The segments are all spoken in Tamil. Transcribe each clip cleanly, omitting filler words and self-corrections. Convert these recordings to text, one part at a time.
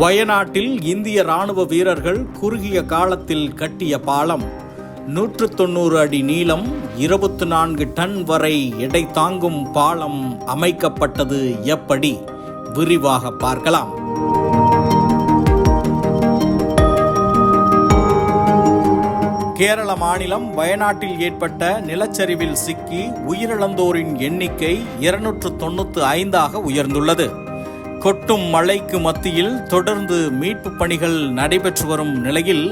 வயநாட்டில் இந்திய ராணுவ வீரர்கள் குறுகிய காலத்தில் கட்டிய பாலம் 190 அடி நீளம், 24 டன் வரை எடை தாங்கும் பாலம் அமைக்கப்பட்டது எப்படி? விரிவாக பார்க்கலாம். கேரள மாநிலம் வயநாட்டில் ஏற்பட்ட நிலச்சரிவில் சிக்கி உயிரிழந்தோரின் எண்ணிக்கை 295ஆக உயர்ந்துள்ளது. கொட்டும் மழைக்கு மத்தியில் தொடர்ந்து மீட்பு பணிகள் நடைபெற்று வரும் நிலையில்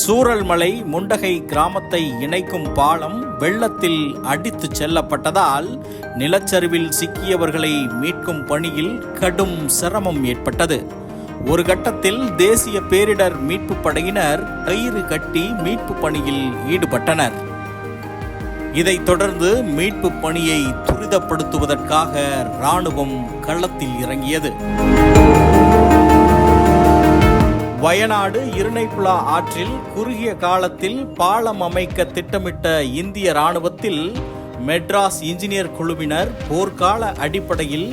சூரல்மலை முண்டகை கிராமத்தை இணைக்கும் பாலம் வெள்ளத்தில் அடித்துச் செல்லப்பட்டதால் நிலச்சரிவில் சிக்கியவர்களை மீட்கும் பணியில் கடும் சிரமம் ஏற்பட்டது. ஒரு கட்டத்தில் தேசிய பேரிடர் மீட்பு படையினர் கயிறு கட்டி மீட்பு பணியில் ஈடுபட்டனர். இதைத் தொடர்ந்து மீட்பு பணியை துரிதப்படுத்துவதற்காக ராணுவம் களத்தில் இறங்கியது. வயநாடு இருணைப்புழா ஆற்றில் குறுகிய காலத்தில் பாலம் அமைக்க திட்டமிட்ட இந்திய ராணுவத்தில் மெட்ராஸ் இன்ஜினியர் குழுவினர் போர்க்கால அடிப்படையில்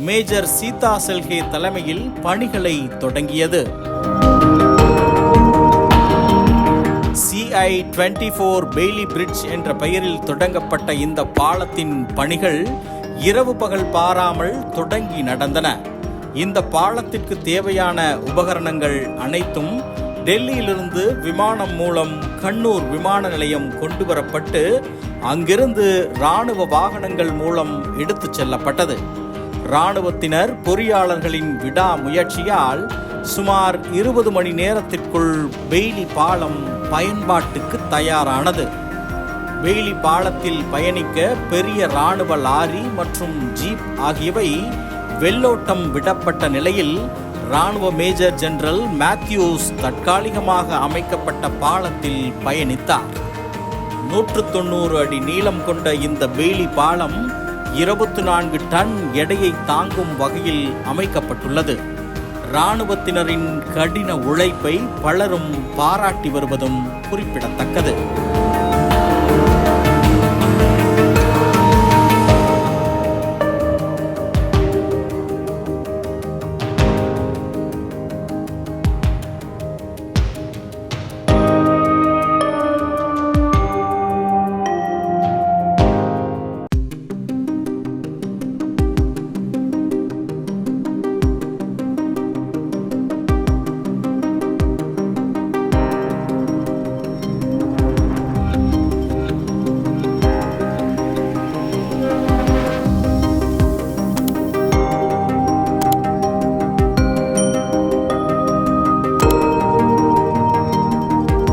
மேஜர் சீதா செல்கே தலைமையில் பணிகளை தொடங்கியது. CI-24 பெய்லி பிரிட்ஜ் என்ற பெயரில் தொடங்கப்பட்ட இந்த பாலத்தின் பணிகள் இரவு பகல் பாராமல் தொடங்கி நடந்தன. இந்த பாலத்திற்கு தேவையான உபகரணங்கள் அனைத்தும் டெல்லியிலிருந்து விமானம் மூலம் கண்ணூர் விமான நிலையம் கொண்டு வரப்பட்டு அங்கிருந்து இராணுவ வாகனங்கள் மூலம் எடுத்துச் செல்லப்பட்டது. இராணுவத்தினர் பொறியாளர்களின் விடாமுயற்சியால் சுமார் 20 மணி நேரத்திற்குள் பெய்லி பாலம் பயன்பாட்டுக்கு தயாரானது. பெய்லி பாலத்தில் பயணிக்க பெரிய இராணுவ லாரி மற்றும் ஜீப் ஆகியவை வெள்ளோட்டம் விடப்பட்ட நிலையில் இராணுவ மேஜர் ஜெனரல் மேத்யூஸ் தற்காலிகமாக அமைக்கப்பட்ட பாலத்தில் பயணித்தார். 190 அடி நீளம் கொண்ட இந்த பெய்லி பாலம் 24 டன் எடையை தாங்கும் வகையில் அமைக்கப்பட்டுள்ளது. இராணுவத்தினரின் கடின உழைப்பை பலரும் பாராட்டி வருவதும் குறிப்பிடத்தக்கது.